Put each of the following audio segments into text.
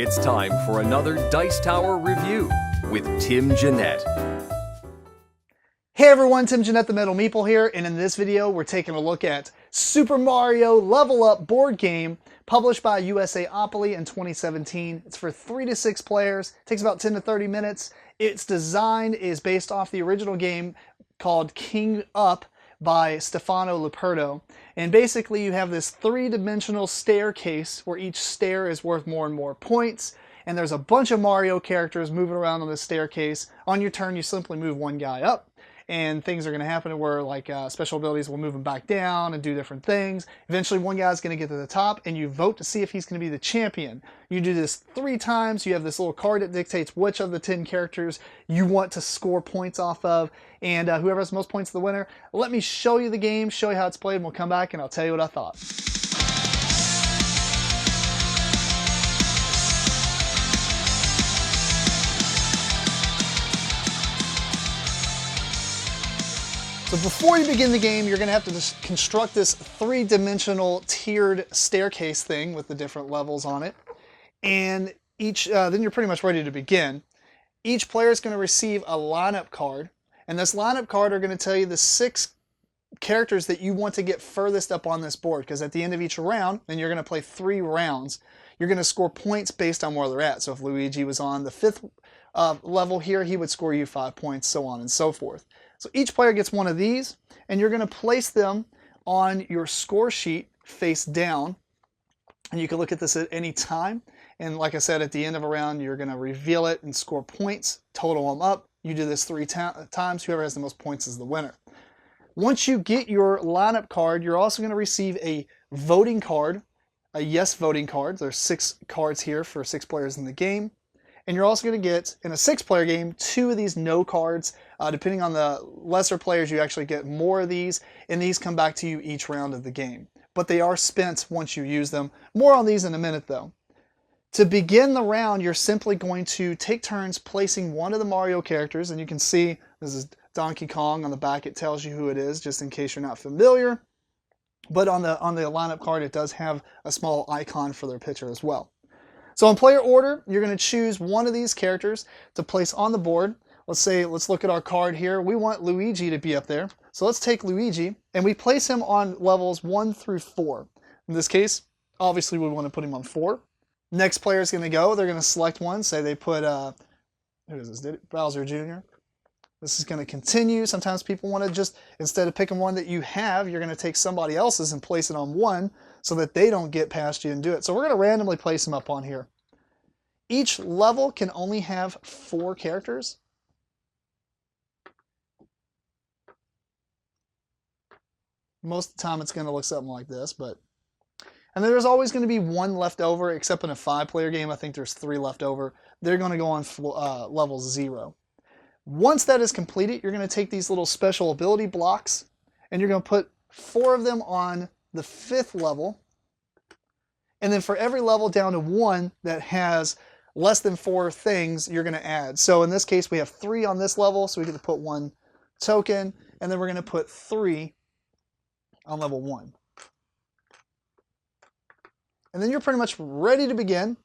It's time for another Dice Tower review with Tim Jennette. Hey everyone, Tim Jennette, the Metal Meeple here, and in this video we're taking a look at Super Mario Level Up board game published by USAopoly in 2017. It's for 3 to 6 players, it takes about 10 to 30 minutes. Its design is based off the original game called King Up by Stefano Luperto. And basically you have this 3-dimensional staircase where each stair is worth more and more points. And there's a bunch of Mario characters moving around on this staircase. On your turn, you simply move one guy up. And things are going to happen where special abilities will move him back down and do different things. Eventually one guy's going to get to the top and you vote to see if he's going to be the champion. You do this 3 times. You have this little card that dictates which of the 10 characters you want to score points off of. And whoever has the most points is the winner. Let me show you the game, show you how it's played, and we'll come back and I'll tell you what I thought. So before you begin the game, you're going to have to just construct this 3-dimensional tiered staircase thing with the different levels on it. And then you're pretty much ready to begin. Each player is going to receive a lineup card. And this lineup card are going to tell you the 6 characters that you want to get furthest up on this board. Because at the end of each round, and you're going to play 3 rounds, you're going to score points based on where they're at. So if Luigi was on the 5th level here, he would score you 5 points, so on and so forth. So each player gets one of these, and you're going to place them on your score sheet face down. And you can look at this at any time. And like I said, at the end of a round, you're going to reveal it and score points, total them up. You do this 3 times. Whoever has the most points is the winner. Once you get your lineup card, you're also going to receive a voting card, a yes voting card. There's 6 cards here for 6 players in the game. And you're also going to get, in a 6-player game, 2 of these no cards. Depending on the lesser players, you actually get more of these, and these come back to you each round of the game. But they are spent once you use them. More on these in a minute, though. To begin the round, you're simply going to take turns placing one of the Mario characters, and you can see this is Donkey Kong. On the back, it tells you who it is, just in case you're not familiar. But on the lineup card, it does have a small icon for their picture as well. So in player order, you're going to choose one of these characters to place on the board. Let's look at our card here. We want Luigi to be up there. So let's take Luigi, and we place him on levels 1 through 4. In this case, obviously we want to put him on 4. Next player is going to go. They're going to select one. Say they put, who is this? Bowser Jr. This is going to continue. Sometimes people want to just, instead of picking one that you have, you're going to take somebody else's and place it on one so that they don't get past you and do it. So we're going to randomly place them up on here. Each level can only have 4 characters. Most of the time it's going to look something like this, and there's always going to be 1 left over, except in a 5-player game, I think there's 3 left over. They're going to go on level 0. Once that is completed, you're going to take these little special ability blocks, and you're going to put 4 of them on the 5th level. And then for every level down to 1 that has less than 4 things, you're going to add. So in this case, we have 3 on this level, so we get to put 1 token, and then we're going to put 3 on level 1. And then you're pretty much ready to begin.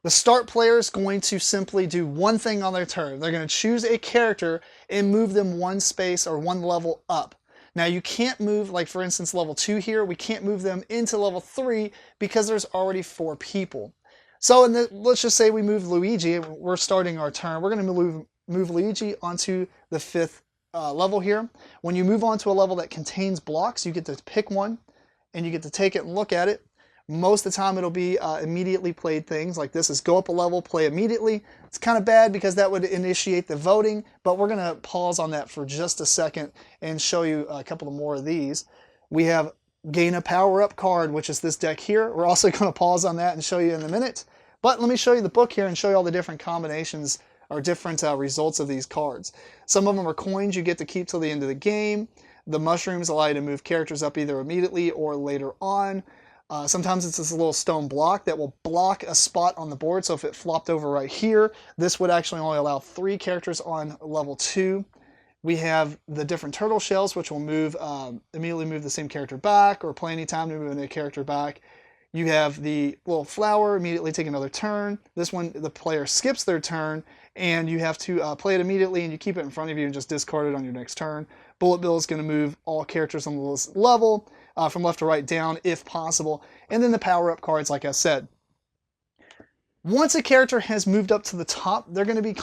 The start player is going to simply do one thing on their turn. They're going to choose a character and move them 1 space or 1 level up. Now you can't move, like for instance level 2 here, we can't move them into level 3 because there's already 4 people. So let's just say we move Luigi, we're starting our turn. We're going to move Luigi onto the 5th level here. When you move on to a level that contains blocks, you get to pick one and you get to take it and look at it. Most of the time it'll be immediately played things like this is go up a level, play immediately. It's kind of bad because that would initiate the voting, but we're going to pause on that for just a second and show you a couple of more of these. We have gain a power-up card, which is this deck here. We're also going to pause on that and show you in a minute. But let me show you the book here and show you all the different combinations or different results of these cards. Some of them are coins you get to keep till the end of the game. The mushrooms allow you to move characters up either immediately or later on. Sometimes it's this little stone block that will block a spot on the board. So if it flopped over right here, this would actually only allow 3 characters on level 2. We have the different turtle shells, which will move immediately move the same character back or play any time to move a character back. You have the little flower, immediately take another turn. This one, the player skips their turn, and you have to play it immediately, and you keep it in front of you and just discard it on your next turn. Bullet Bill is going to move all characters on the level from left to right down if possible. And then the power-up cards, like I said. Once a character has moved up to the top, they're going to be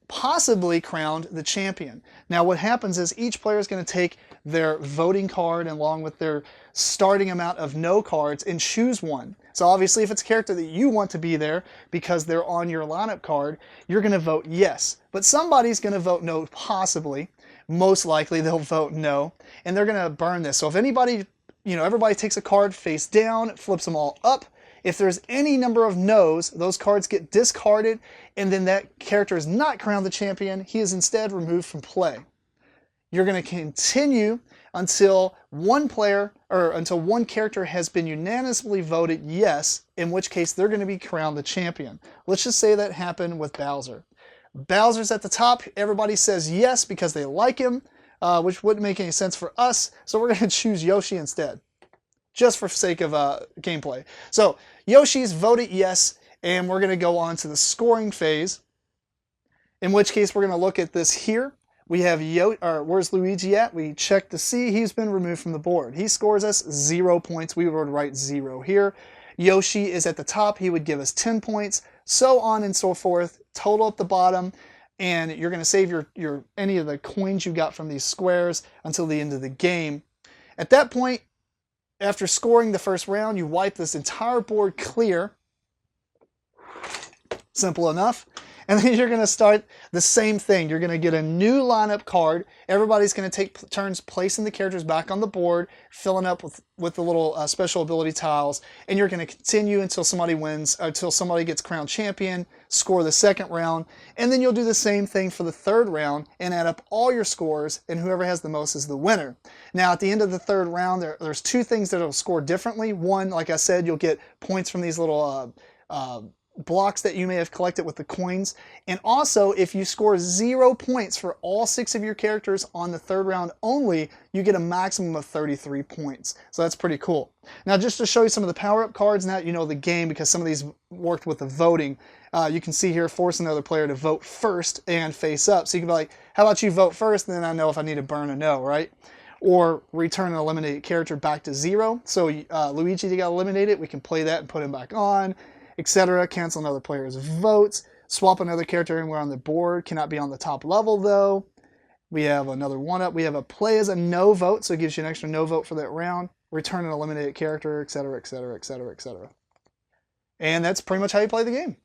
possibly crowned the champion. Now what happens is each player is going to take their voting card along with their starting amount of no cards and choose one. So obviously if it's a character that you want to be there because they're on your lineup card, you're going to vote yes. But somebody's going to vote no possibly. Most likely they'll vote no, and they're going to burn this. So if anybody, everybody takes a card face down, flips them all up. If there's any number of no's, those cards get discarded, and then that character is not crowned the champion. He is instead removed from play. You're going to continue until one character has been unanimously voted yes, in which case they're going to be crowned the champion. Let's just say that happened with Bowser. Bowser's at the top. Everybody says yes because they like him, which wouldn't make any sense for us, so we're going to choose Yoshi instead, just for sake of gameplay. So Yoshi's voted yes, and we're going to go on to the scoring phase, in which case we're going to look at this here. We have where's Luigi at? We check to see he's been removed from the board. He scores us 0 points. We would write 0 here. Yoshi is at the top. He would give us 10 points, so on and so forth. Total at the bottom, and you're going to save your any of the coins you got from these squares until the end of the game. At that point, after scoring the first round, you wipe this entire board clear. Simple enough. And then you're going to start the same thing. You're going to get a new lineup card. Everybody's going to take turns placing the characters back on the board, filling up with the little special ability tiles, and you're going to continue until somebody wins, until somebody gets crowned champion, score the second round, and then you'll do the same thing for the third round and add up all your scores, and whoever has the most is the winner. Now, at the end of the third round, there's two things that will score differently. One, like I said, you'll get points from these little blocks that you may have collected with the coins, and also if you score 0 points for all 6 of your characters on the third round only, you get a maximum of 33 points. So that's pretty cool. Now just to show you some of the power-up cards, now that you know the game, because some of these worked with the voting, you can see here force another player to vote first and face up. So you can be like, how about you vote first, and then I know if I need to burn a no, right? Or return an eliminated character back to 0. So Luigi got eliminated, we can play that and put him back on, etc. Cancel another player's votes. Swap another character anywhere on the board. Cannot be on the top level though. We have another one-up. We have a play as a no vote, so it gives you an extra no vote for that round. Return an eliminated character, etc., etc., etc., etc. And that's pretty much how you play the game.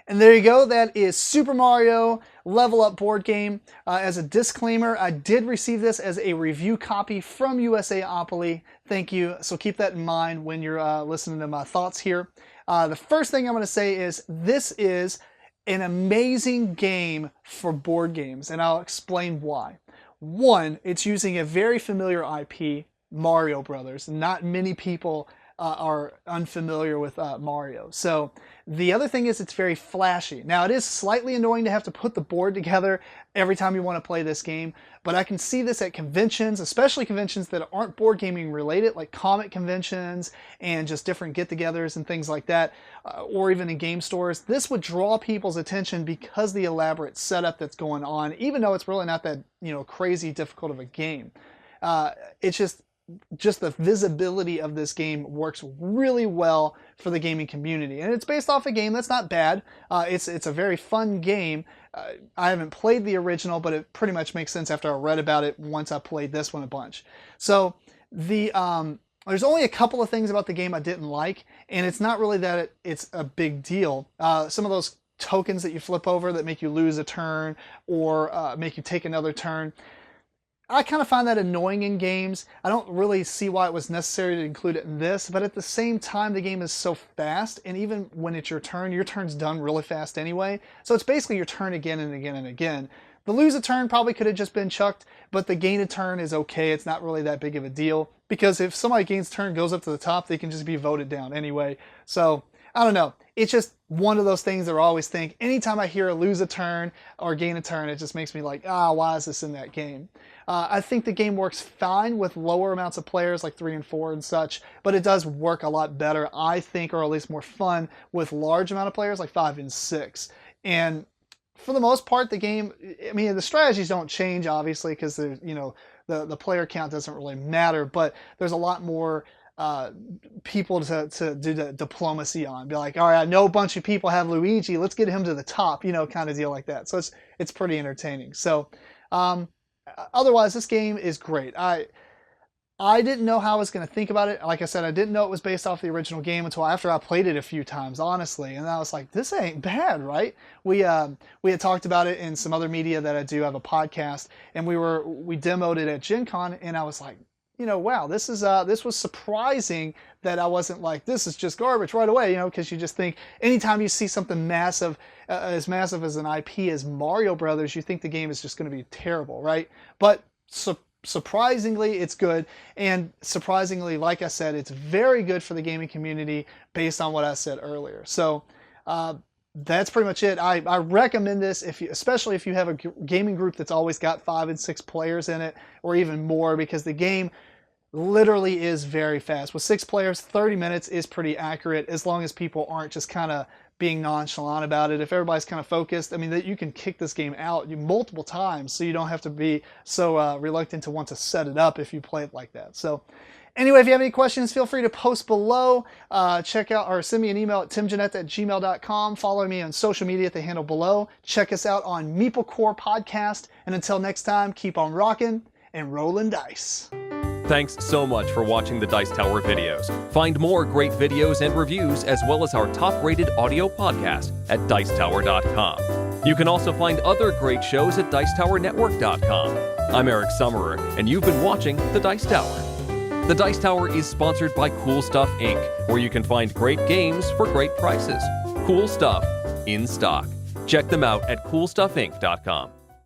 And there you go. That is Super Mario Level Up board game. As a disclaimer, I did receive this as a review copy from USAopoly. Thank you. So keep that in mind when you're listening to my thoughts here. The first thing I'm going to say is this is an amazing game for board games, and I'll explain why. One, it's using a very familiar IP, Mario Brothers. Not many people are unfamiliar with Mario. So the other thing is it's very flashy. Now it is slightly annoying to have to put the board together every time you want to play this game, but I can see this at conventions, especially conventions that aren't board gaming related, like comic conventions and just different get-togethers and things like that, or even in game stores. This would draw people's attention because the elaborate setup that's going on, even though it's really not that crazy difficult of a game. It's just the visibility of this game works really well for the gaming community, and it's based off a game that's not bad. It's a very fun game. I haven't played the original, but it pretty much makes sense after I read about it once I played this one a bunch. So there's only a couple of things about the game I didn't like, and it's not really that it's a big deal. Some of those tokens that you flip over that make you lose a turn or make you take another turn, I kind of find that annoying in games. I don't really see why it was necessary to include it in this, but at the same time, the game is so fast, and even when it's your turn's done really fast anyway. So it's basically your turn again and again and again. The lose a turn probably could have just been chucked, but the gain a turn is okay. It's not really that big of a deal, because if somebody gains turn, goes up to the top, they can just be voted down anyway. So I don't know. it's just one of those things that I always think, anytime I hear lose a turn or gain a turn, it just makes me like, why is this in that game? I think the game works fine with lower amounts of players like 3 and 4 and such, but it does work a lot better, I think, or at least more fun with large amount of players like 5 and 6. And for the most part, the game, I mean, the strategies don't change, obviously, because the player count doesn't really matter, but there's a lot more people to do the diplomacy on. Be like, all right, I know a bunch of people have Luigi, let's get him to the top, kind of deal like that. So it's pretty entertaining. So otherwise, this game is great. I didn't know how I was going to think about it. Like I said, I didn't know it was based off the original game until after I played it a few times, honestly. And I was like, this ain't bad, right? We had talked about it in some other media that I do have a podcast, and we demoed it at Gen Con, and I was like, wow, this was surprising that I wasn't like, this is just garbage right away, because you just think anytime you see something massive, as massive as an IP as Mario Brothers, you think the game is just going to be terrible, right? But surprisingly, it's good, and surprisingly, like I said, it's very good for the gaming community based on what I said earlier. So that's pretty much it. I recommend this, especially if you have a gaming group that's always got 5 and 6 players in it, or even more, because the game literally is very fast. With 6 players, 30 minutes is pretty accurate, as long as people aren't just kind of being nonchalant about it. If everybody's kind of focused, I mean, that you can kick this game out multiple times, so you don't have to be so reluctant to want to set it up if you play it like that. So anyway, if you have any questions, feel free to post below. Check out or send me an email at timjennette@gmail.com. Follow me on social media at the handle below. Check us out on Meeple Core Podcast. And until next time, keep on rocking and rolling dice. Thanks so much for watching the Dice Tower videos. Find more great videos and reviews, as well as our top-rated audio podcast at Dicetower.com. You can also find other great shows at Dicetowernetwork.com. I'm Eric Summerer, and you've been watching The Dice Tower. The Dice Tower is sponsored by Cool Stuff Inc., where you can find great games for great prices. Cool stuff in stock. Check them out at CoolStuffInc.com.